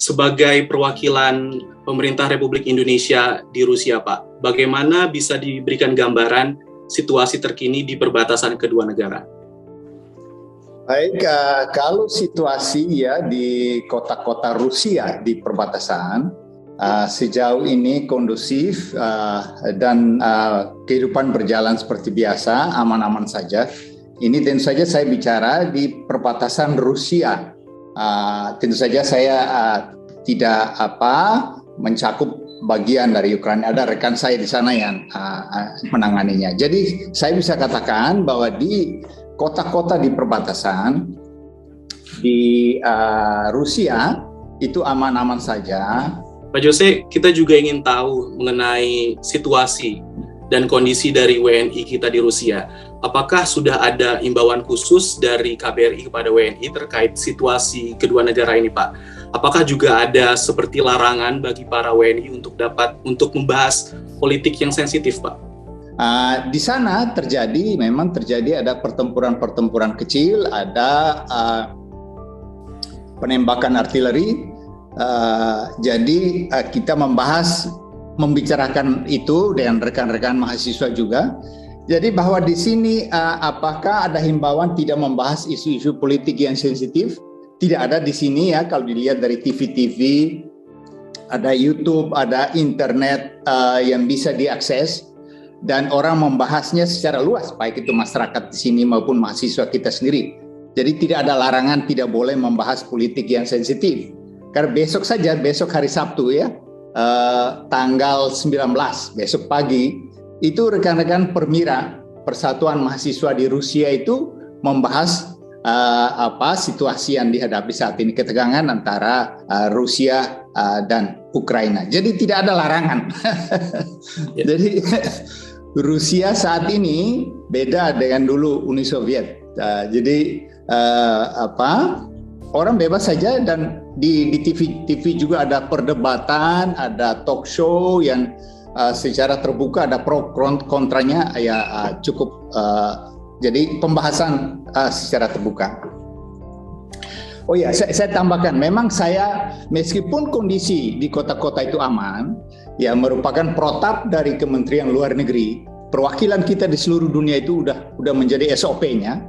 sebagai perwakilan pemerintah Republik Indonesia di Rusia, Pak, bagaimana bisa diberikan gambaran situasi terkini di perbatasan kedua negara? Baik, kalau situasi ya di kota-kota Rusia di perbatasan sejauh ini kondusif dan kehidupan berjalan seperti biasa, aman-aman saja. Ini tentu saja saya bicara di perbatasan Rusia. Tentu saja saya tidak mencakup bagian dari Ukraina. Ada rekan saya di sana yang menanganinya. Jadi saya bisa katakan bahwa di kota-kota di perbatasan di Rusia itu aman-aman saja. Pak Jose, kita juga ingin tahu mengenai situasi dan kondisi dari WNI kita di Rusia. Apakah sudah ada imbauan khusus dari KBRI kepada WNI terkait situasi kedua negara ini, Pak? Apakah juga ada seperti larangan bagi para WNI untuk membahas politik yang sensitif, Pak? Di sana memang terjadi ada pertempuran-pertempuran kecil, ada penembakan artileri. Jadi kita membicarakan itu dengan rekan-rekan mahasiswa juga. Jadi bahwa di sini apakah ada himbauan tidak membahas isu-isu politik yang sensitif? Tidak ada di sini ya, kalau dilihat dari TV-TV, ada YouTube, ada internet yang bisa diakses dan orang membahasnya secara luas, baik itu masyarakat di sini maupun mahasiswa kita sendiri. Jadi tidak ada larangan tidak boleh membahas politik yang sensitif. Karena besok hari Sabtu ya, tanggal 19, besok pagi, itu rekan-rekan Permira, Persatuan Mahasiswa di Rusia itu membahas situasi yang dihadapi saat ini, ketegangan antara Rusia dan Ukraina. Jadi tidak ada larangan. Jadi Rusia saat ini beda dengan dulu Uni Soviet. Jadi orang bebas saja, dan di TV juga ada perdebatan, ada talk show yang secara terbuka, ada pro kontranya ya, cukup jadi pembahasan secara terbuka. Oh ya, saya tambahkan, memang saya meskipun kondisi di kota-kota itu aman, ya merupakan protap dari Kementerian Luar Negeri, perwakilan kita di seluruh dunia itu udah menjadi SOP-nya,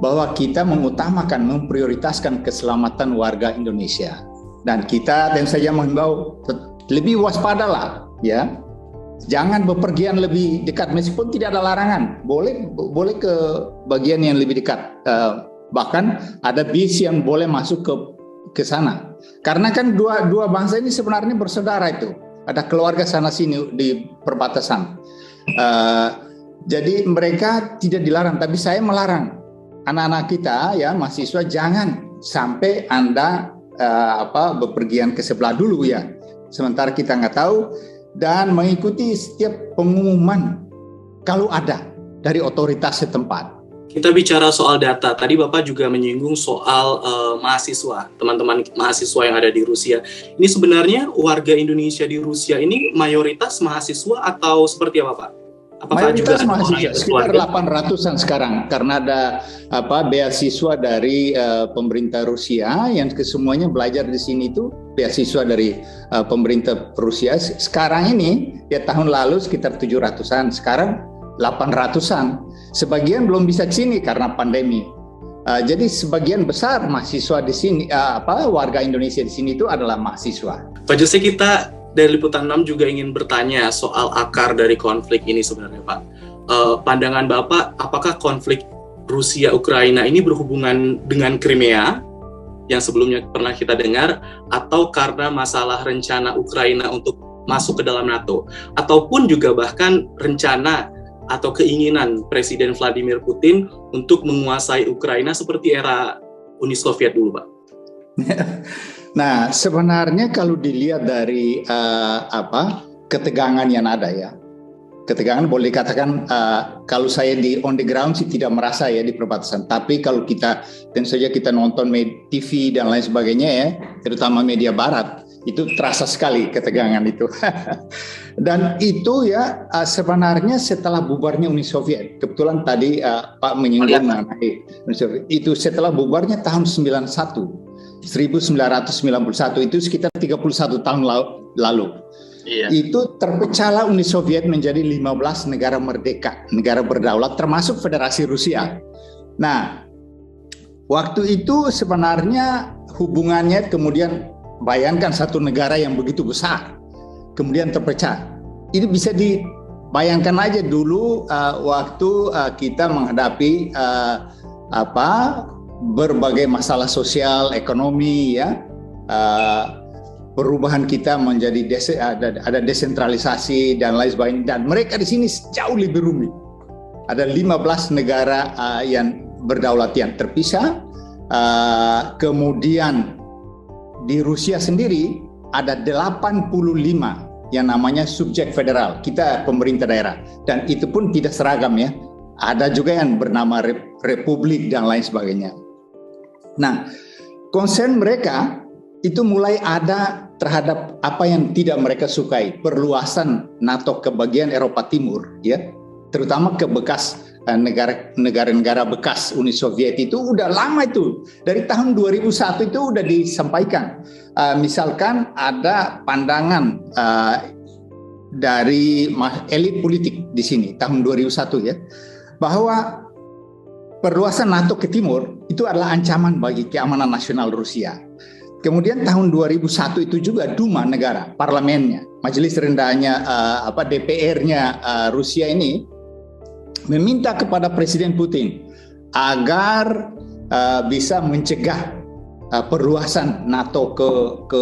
bahwa kita mengutamakan, memprioritaskan keselamatan warga Indonesia. Dan kita tentu saja menghimbau lebih waspadalah ya. Jangan bepergian lebih dekat, meskipun tidak ada larangan. Boleh ke bagian yang lebih dekat. Bahkan ada bis yang boleh masuk ke sana. Karena kan dua bangsa ini sebenarnya bersaudara itu. Ada keluarga sana sini di perbatasan. Jadi mereka tidak dilarang, tapi saya melarang anak-anak kita ya, mahasiswa, jangan sampai Anda bepergian ke sebelah dulu ya. Sementara kita nggak tahu, dan mengikuti setiap pengumuman kalau ada dari otoritas setempat. Kita bicara soal data, tadi Bapak juga menyinggung soal mahasiswa, teman-teman mahasiswa yang ada di Rusia. Ini sebenarnya warga Indonesia di Rusia ini mayoritas mahasiswa atau seperti apa, Pak? Apakah mayoritas juga mahasiswa, sekitar 800-an sekarang, karena ada beasiswa dari pemerintah Rusia yang kesemuanya belajar di sini itu beasiswa dari pemerintah Rusia. Sekarang ini ya, tahun lalu sekitar 700-an, sekarang 800-an. Sebagian belum bisa ke sini karena pandemi. Jadi sebagian besar mahasiswa di sini, warga Indonesia di sini itu adalah mahasiswa. Pak Jose, kita dari Liputan 6 juga ingin bertanya soal akar dari konflik ini sebenarnya, Pak. Pandangan Bapak, apakah konflik Rusia-Ukraina ini berhubungan dengan Crimea yang sebelumnya pernah kita dengar, atau karena masalah rencana Ukraina untuk masuk ke dalam NATO, ataupun juga bahkan rencana atau keinginan Presiden Vladimir Putin untuk menguasai Ukraina seperti era Uni Soviet dulu, Pak? Nah, sebenarnya kalau dilihat dari ketegangan yang ada ya, ketegangan boleh dikatakan kalau saya di on the ground sih tidak merasa ya di perbatasan, tapi kalau kita tentu saja kita nonton TV dan lain sebagainya ya, terutama media Barat, itu terasa sekali ketegangan itu. Dan itu ya sebenarnya setelah bubarnya Uni Soviet. Kebetulan tadi Pak menyinggung mengenai Uni Soviet. Itu setelah bubarnya tahun 91. 1991 itu sekitar 31 tahun lalu. Iya. Itu terpecahlah Uni Soviet menjadi 15 negara merdeka, negara berdaulat termasuk Federasi Rusia. Nah, waktu itu sebenarnya hubungannya kemudian bayangkan satu negara yang begitu besar kemudian terpecah. Ini bisa dibayangkan aja dulu waktu kita menghadapi berbagai masalah sosial, ekonomi, ya, perubahan kita menjadi ada desentralisasi dan lain sebagainya. Dan mereka di sini jauh lebih rumit. Ada 15 negara yang berdaulat yang terpisah. Kemudian di Rusia sendiri ada 85 yang namanya subjek federal, kita pemerintah daerah, dan itu pun tidak seragam ya. Ada juga yang bernama republik dan lain sebagainya. Nah, concern mereka itu mulai ada terhadap apa yang tidak mereka sukai, perluasan NATO ke bagian Eropa Timur, ya, terutama ke bekas negara-negara bekas Uni Soviet. Itu udah lama, itu dari tahun 2001 itu udah disampaikan. Misalkan ada pandangan dari elit politik di sini tahun 2001 ya, bahwa perluasan NATO ke timur itu adalah ancaman bagi keamanan nasional Rusia. Kemudian tahun 2001 itu juga Duma negara, parlemennya, majelis rendahnya DPR-nya Rusia ini meminta kepada Presiden Putin agar bisa mencegah perluasan NATO ke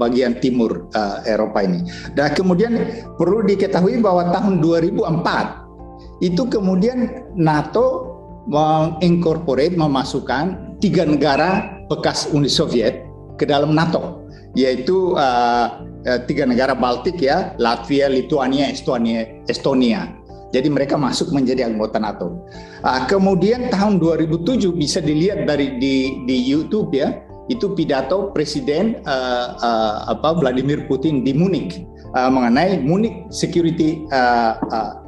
bagian timur Eropa ini. Dan kemudian perlu diketahui bahwa tahun 2004 itu kemudian NATO mengincorporate, memasukkan 3 negara bekas Uni Soviet ke dalam NATO, yaitu 3 negara Baltik ya, Latvia, Lithuania, Estonia. Jadi mereka masuk menjadi anggota NATO. Kemudian tahun 2007 bisa dilihat di YouTube ya, itu pidato Presiden Vladimir Putin di Munich mengenai Munich Security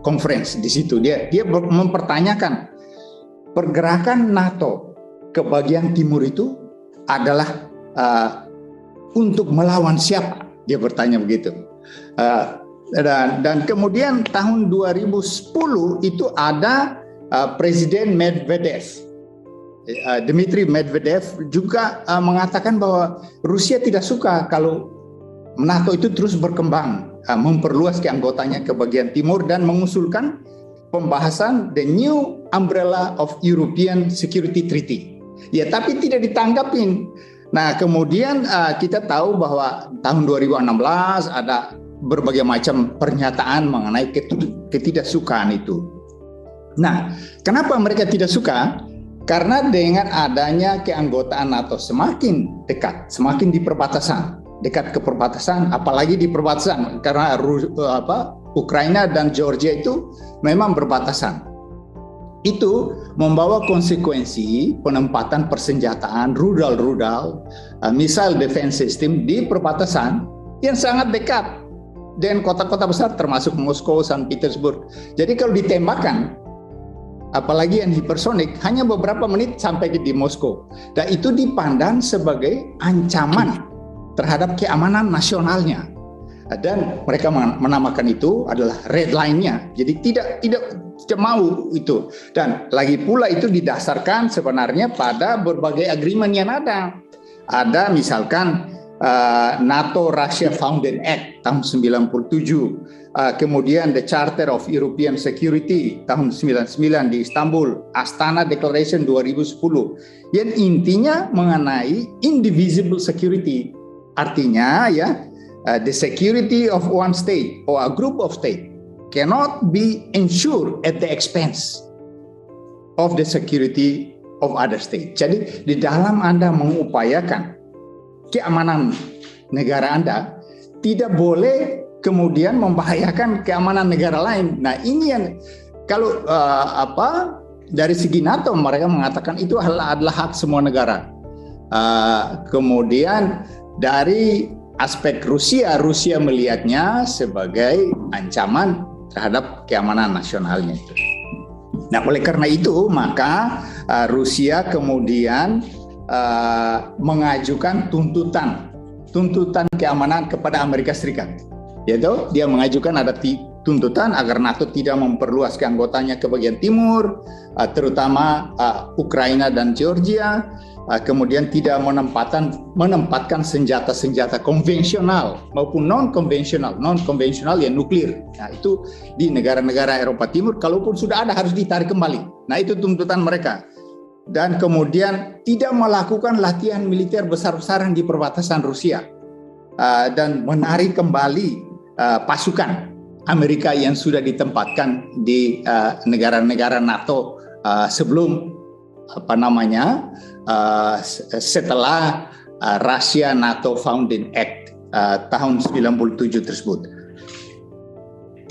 Conference. Di situ dia mempertanyakan pergerakan NATO ke bagian timur itu adalah untuk melawan siapa? Dia bertanya begitu. Dan kemudian tahun 2010 itu ada Presiden Medvedev, Dmitry Medvedev juga mengatakan bahwa Rusia tidak suka kalau NATO itu terus berkembang, memperluas keanggotanya ke bagian timur dan mengusulkan pembahasan the new umbrella of European Security Treaty. Ya, tapi tidak ditanggapin. Nah, kemudian kita tahu bahwa tahun 2016 ada berbagai macam pernyataan mengenai ketidaksukaan itu. Nah, kenapa mereka tidak suka? Karena dengan adanya keanggotaan NATO semakin dekat, semakin di perbatasan, dekat ke perbatasan, apalagi di perbatasan, karena Ukraina dan Georgia itu memang berbatasan. Itu membawa konsekuensi penempatan persenjataan, rudal, missile defense system di perbatasan yang sangat dekat dan kota-kota besar termasuk Moskow, Saint Petersburg. Jadi kalau ditembakkan, apalagi yang hipersonik, hanya beberapa menit sampai di Moskow. Dan itu dipandang sebagai ancaman terhadap keamanan nasionalnya. Dan mereka menamakan itu adalah red line-nya. Jadi tidak mau itu. Dan lagi pula itu didasarkan sebenarnya pada berbagai agreement yang ada. Ada misalkan NATO-Russia Founding Act tahun 97, kemudian the Charter of European Security tahun 99 di Istanbul, Astana Declaration 2010, yang intinya mengenai indivisible security, artinya ya the security of one state or a group of state cannot be ensured at the expense of the security of other state. Jadi di dalam Anda mengupayakan keamanan negara Anda, tidak boleh kemudian membahayakan keamanan negara lain. Nah, ini yang kalau dari segi NATO mereka mengatakan itu adalah hak semua negara. Kemudian dari aspek Rusia melihatnya sebagai ancaman terhadap keamanan nasionalnya itu. Nah, oleh karena itu maka Rusia kemudian mengajukan tuntutan keamanan kepada Amerika Serikat. Yaitu dia mengajukan ada tuntutan agar NATO tidak memperluas anggotanya ke bagian timur, terutama Ukraina dan Georgia, kemudian tidak menempatkan senjata-senjata konvensional maupun non-konvensional yang nuklir. Nah, itu di negara-negara Eropa Timur, kalaupun sudah ada harus ditarik kembali. Nah, itu tuntutan mereka. Dan kemudian tidak melakukan latihan militer besar-besaran di perbatasan Rusia, dan menarik kembali pasukan Amerika yang sudah ditempatkan di negara-negara NATO sebelum setelah Russia NATO Founding Act tahun 97 tersebut.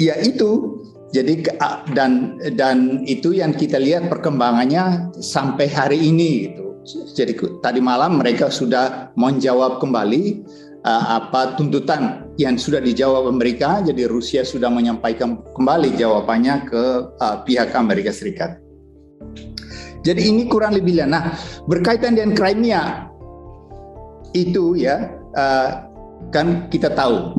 Ya itu, jadi dan itu yang kita lihat perkembangannya sampai hari ini gitu. Jadi tadi malam mereka sudah menjawab kembali tuntutan yang sudah dijawab Amerika. Jadi Rusia sudah menyampaikan kembali jawabannya ke pihak Amerika Serikat. Jadi ini kurang lebih. Nah, berkaitan dengan Crimea itu ya, kan kita tahu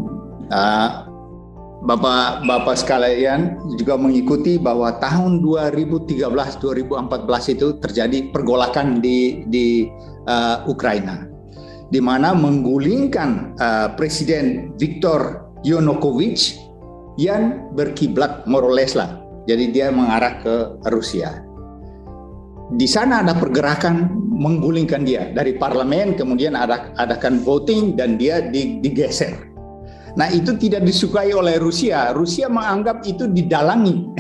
Bapak sekalian juga mengikuti bahwa tahun 2013-2014 itu terjadi pergolakan di Ukraina, di mana menggulingkan Presiden Viktor Yanukovych yang berkiblat more or less lah. Jadi dia mengarah ke Rusia. Di sana ada pergerakan menggulingkan dia dari parlemen, kemudian adakan voting dan dia digeser. Nah, itu tidak disukai oleh Rusia. Rusia menganggap itu didalangi.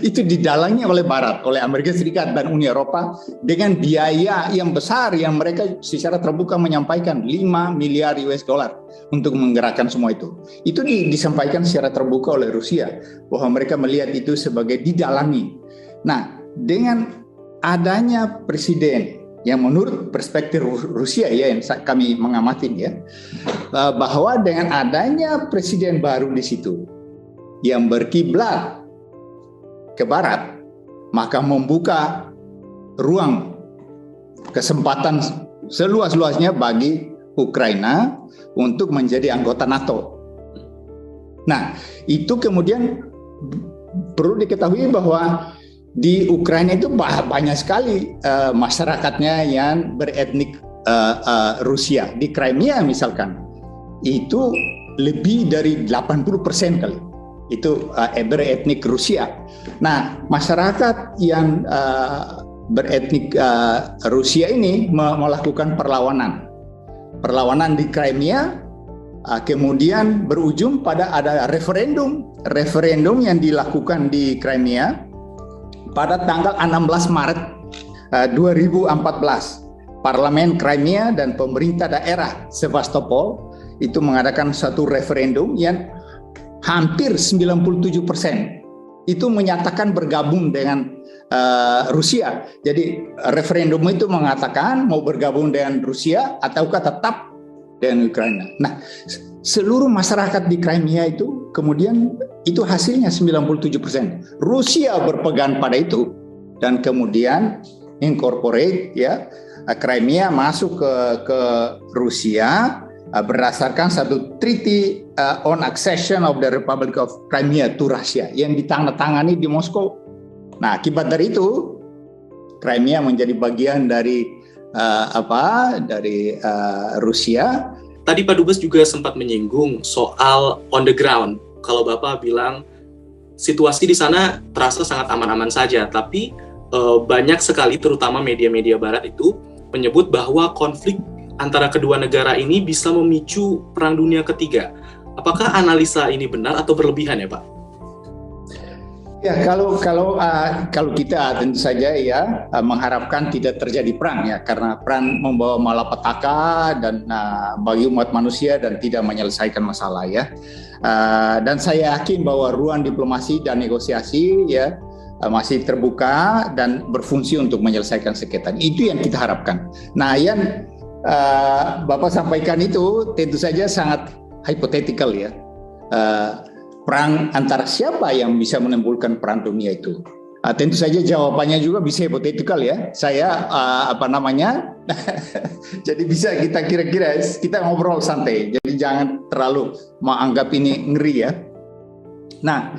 Itu didalangi oleh Barat, oleh Amerika Serikat dan Uni Eropa dengan biaya yang besar yang mereka secara terbuka menyampaikan 5 miliar US dollar untuk menggerakkan semua itu. Itu disampaikan secara terbuka oleh Rusia bahwa mereka melihat itu sebagai didalangi. Nah, dengan adanya presiden yang menurut perspektif Rusia ya yang kami mengamati ya, bahwa dengan adanya presiden baru di situ yang berkiblat ke barat, maka membuka ruang kesempatan seluas-luasnya bagi Ukraina untuk menjadi anggota NATO. Nah, itu kemudian perlu diketahui bahwa di Ukraina itu banyak sekali masyarakatnya yang beretnik Rusia. Di Crimea misalkan, itu lebih dari 80% kali. Itu beretnik Rusia. Nah, masyarakat yang beretnik Rusia ini melakukan perlawanan di Crimea, kemudian berujung pada ada referendum yang dilakukan di Crimea pada tanggal 16 Maret 2014. Parlemen Crimea dan pemerintah daerah Sevastopol itu mengadakan satu referendum yang hampir 97% itu menyatakan bergabung dengan Rusia. Jadi referendum itu mengatakan mau bergabung dengan Rusia ataukah tetap dengan Ukraina. Nah, seluruh masyarakat di Crimea itu kemudian itu hasilnya 97%. Rusia berpegang pada itu dan kemudian incorporate ya Crimea masuk ke Rusia berdasarkan satu treaty on accession of the Republic of Crimea to Russia yang ditandatangani di Moskow. Nah, akibat dari itu Crimea menjadi bagian dari Rusia. Tadi Pak Dubes juga sempat menyinggung soal on the ground. Kalau Bapak bilang situasi di sana terasa sangat aman-aman saja, tapi banyak sekali terutama media-media Barat itu menyebut bahwa konflik antara kedua negara ini bisa memicu Perang Dunia Ketiga. Apakah analisa ini benar atau berlebihan ya Pak? Ya, kalau kita tentu saja ya mengharapkan tidak terjadi perang ya, karena perang membawa malapetaka dan bagi umat manusia dan tidak menyelesaikan masalah ya. Dan saya yakin bahwa ruang diplomasi dan negosiasi ya masih terbuka dan berfungsi untuk menyelesaikan sengketa. Itu yang kita harapkan. Nah, yang Bapak sampaikan itu tentu saja sangat hypothetical ya. Perang antara siapa yang bisa menimbulkan perang dunia itu? Tentu saja jawabannya juga bisa hipotetikal ya. Saya jadi bisa kita kira-kira kita ngobrol santai. Jadi jangan terlalu menganggap ini ngeri ya. Nah,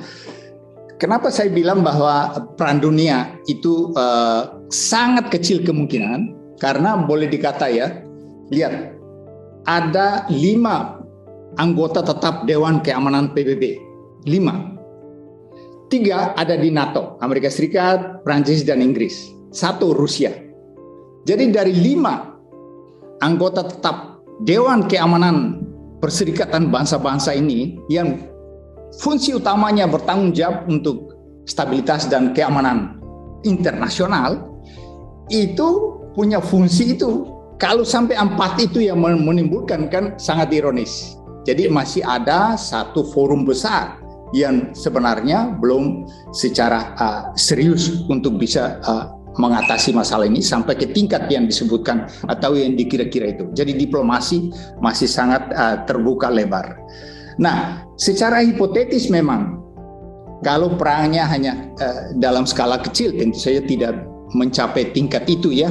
kenapa saya bilang bahwa perang dunia itu sangat kecil kemungkinan? Karena boleh dikata ya, lihat ada 5 anggota tetap Dewan Keamanan PBB, 5. 3 ada di NATO, Amerika Serikat, Prancis, dan Inggris. 1 Rusia. Jadi dari 5 anggota tetap Dewan Keamanan Perserikatan Bangsa-Bangsa ini yang fungsi utamanya bertanggung jawab untuk stabilitas dan keamanan internasional, itu punya fungsi itu. Kalau sampai 4 itu yang menimbulkan kan sangat ironis. Jadi masih ada satu forum besar yang sebenarnya belum secara serius untuk bisa mengatasi masalah ini sampai ke tingkat yang disebutkan atau yang dikira-kira itu. Jadi diplomasi masih sangat terbuka lebar. Nah, secara hipotetis memang kalau perangnya hanya dalam skala kecil, tentu saja tidak mencapai tingkat itu ya,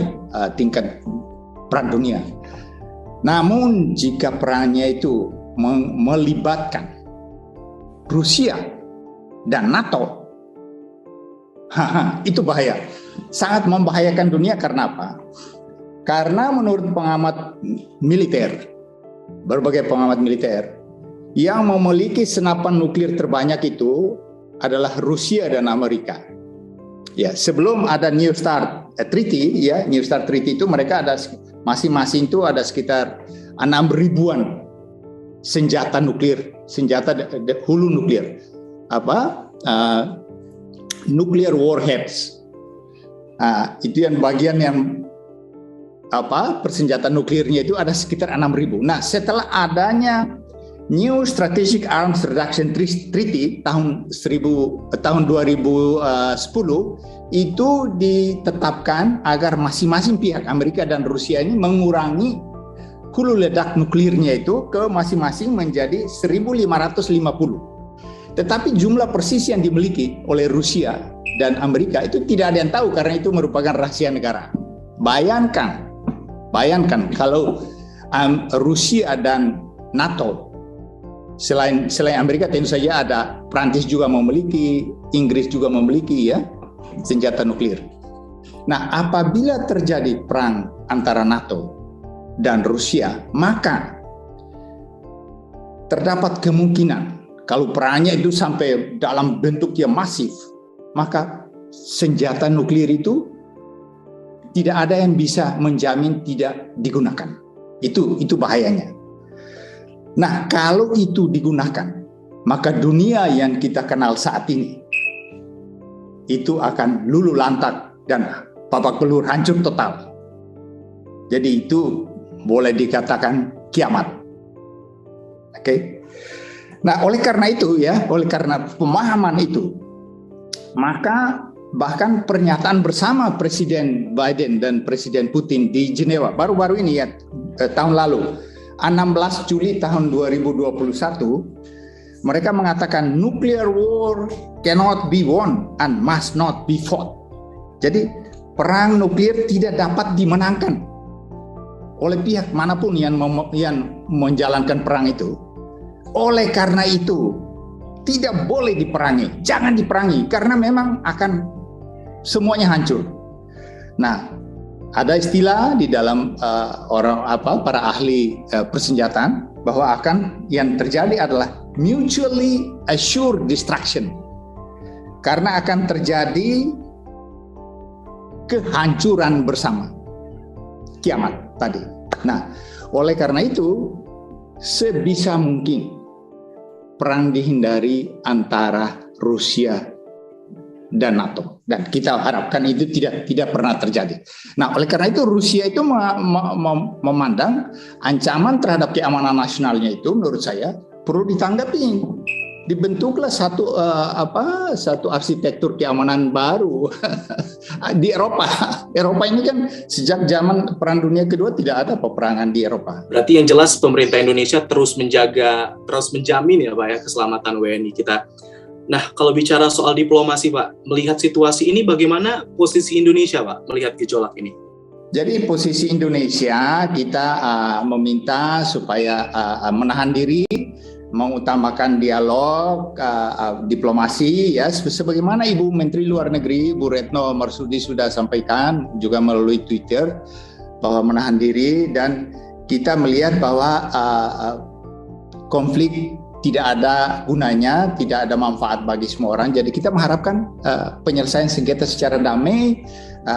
tingkat perang dunia. Namun jika perangnya itu melibatkan Rusia dan NATO, itu bahaya, sangat membahayakan dunia. Karena apa? Karena menurut pengamat militer, berbagai pengamat militer, yang memiliki senapan nuklir terbanyak itu adalah Rusia dan Amerika. Ya, sebelum ada New START Treaty, ya, New START Treaty itu mereka ada masing-masing itu ada sekitar 6.000-an senjata nuklir, senjata hulu nuklir, nuclear warheads. Itu yang bagian yang persenjataan nuklirnya itu ada sekitar 6.000. Nah, setelah adanya New Strategic Arms Reduction Treaty tahun 2010 itu ditetapkan agar masing-masing pihak Amerika dan Rusia ini mengurangi hulu ledak nuklirnya itu ke masing-masing menjadi 1.550. Tetapi jumlah persis yang dimiliki oleh Rusia dan Amerika itu tidak ada yang tahu karena itu merupakan rahasia negara. Bayangkan kalau Rusia dan NATO, selain Amerika tentu saja ada Prancis juga memiliki, Inggris juga memiliki ya senjata nuklir. Nah, apabila terjadi perang antara NATO dan Rusia, maka terdapat kemungkinan kalau perangnya itu sampai dalam bentuk yang masif, maka senjata nuklir itu tidak ada yang bisa menjamin tidak digunakan. Itu bahayanya. Nah, kalau itu digunakan, maka dunia yang kita kenal saat ini itu akan luluh lantak dan babak belur, hancur total. Jadi itu boleh dikatakan kiamat. Oke. Nah, oleh karena itu ya, oleh karena pemahaman itu, maka bahkan pernyataan bersama Presiden Biden dan Presiden Putin di Jenewa baru-baru ini ya, tahun lalu, 16 Juli tahun 2021, mereka mengatakan nuclear war cannot be won and must not be fought. Jadi perang nuklir tidak dapat dimenangkan oleh pihak manapun yang menjalankan perang itu. Oleh karena itu tidak boleh diperangi, jangan diperangi karena memang akan semuanya hancur. Nah, ada istilah di dalam para ahli persenjataan bahwa yang terjadi adalah mutually assured destruction, karena akan terjadi kehancuran bersama, kiamat tadi. Nah, oleh karena itu sebisa mungkin perang dihindari antara Rusia dan NATO, dan kita harapkan itu tidak pernah terjadi. Nah, oleh karena itu Rusia itu memandang ancaman terhadap keamanan nasionalnya itu menurut saya perlu ditanggapi. Dibentuklah satu arsitektur keamanan baru di Eropa. Eropa ini kan sejak zaman Perang Dunia Kedua tidak ada peperangan di Eropa. Berarti yang jelas pemerintah Indonesia terus menjamin ya Pak ya keselamatan WNI kita. Nah, kalau bicara soal diplomasi, Pak, melihat situasi ini bagaimana posisi Indonesia, Pak, melihat gejolak ini? Jadi posisi Indonesia kita meminta supaya menahan diri, mengutamakan dialog, diplomasi, ya sebagaimana Ibu Menteri Luar Negeri Bu Retno Marsudi sudah sampaikan juga melalui Twitter bahwa menahan diri, dan kita melihat bahwa konflik tidak ada gunanya, tidak ada manfaat bagi semua orang. Jadi kita mengharapkan penyelesaian sengketa secara damai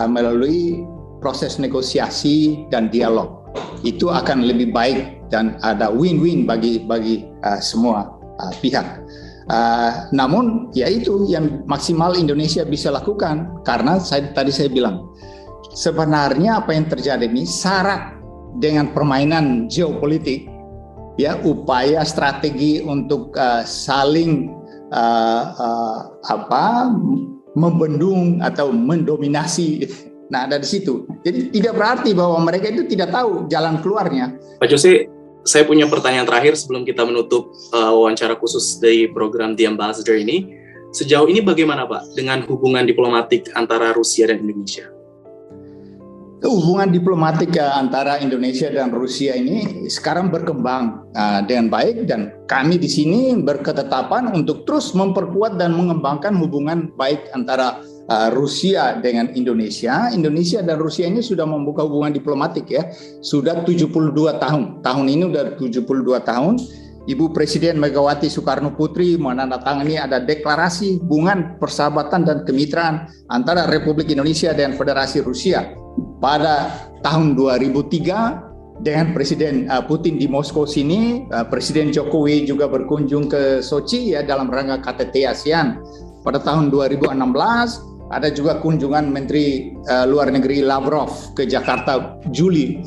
melalui proses negosiasi dan dialog. Itu akan lebih baik dan ada win-win bagi semua pihak. Namun ya itu yang maksimal Indonesia bisa lakukan, karena tadi saya bilang sebenarnya apa yang terjadi ini syarat dengan permainan geopolitik, ya upaya strategi untuk saling membendung atau mendominasi. Nah, dari situ. Jadi tidak berarti bahwa mereka itu tidak tahu jalan keluarnya. Pak Jose, saya punya pertanyaan terakhir sebelum kita menutup wawancara khusus dari program The Ambassador ini. Sejauh ini bagaimana, Pak, dengan hubungan diplomatik antara Rusia dan Indonesia? Hubungan diplomatik antara Indonesia dan Rusia ini sekarang berkembang dengan baik, dan kami di sini berketetapan untuk terus memperkuat dan mengembangkan hubungan baik antara Rusia dengan Indonesia. Indonesia dan Rusia ini sudah membuka hubungan diplomatik ya, sudah 72 tahun. Tahun ini sudah 72 tahun. Ibu Presiden Megawati Soekarno Putri menandatangani ada deklarasi hubungan persahabatan dan kemitraan antara Republik Indonesia dan Federasi Rusia pada tahun 2003 dengan Presiden Putin di Moskow sini. Presiden Jokowi juga berkunjung ke Sochi ya dalam rangka KTT ASEAN. Pada tahun 2016 ada juga kunjungan Menteri Luar Negeri Lavrov ke Jakarta Juli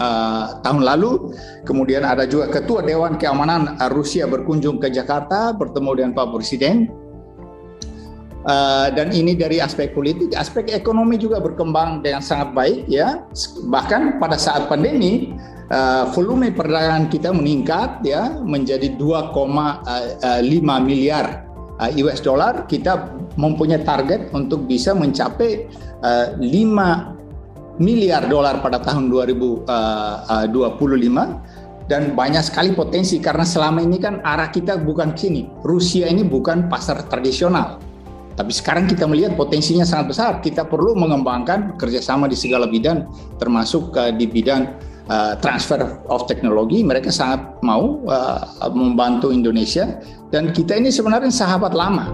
tahun lalu. Kemudian ada juga Ketua Dewan Keamanan Rusia berkunjung ke Jakarta bertemu dengan Pak Presiden. Dan ini dari aspek politik, aspek ekonomi juga berkembang dengan sangat baik ya. Bahkan pada saat pandemi volume perdagangan kita meningkat ya menjadi 2,5 miliar US dollar. Kita mempunyai target untuk bisa mencapai 5 miliar dolar pada tahun 2025, dan banyak sekali potensi karena selama ini kan arah kita bukan sini. Rusia ini bukan pasar tradisional. Tapi sekarang kita melihat potensinya sangat besar. Kita perlu mengembangkan kerjasama di segala bidang, termasuk di bidang transfer of teknologi. Mereka sangat mau membantu Indonesia, dan kita ini sebenarnya sahabat lama.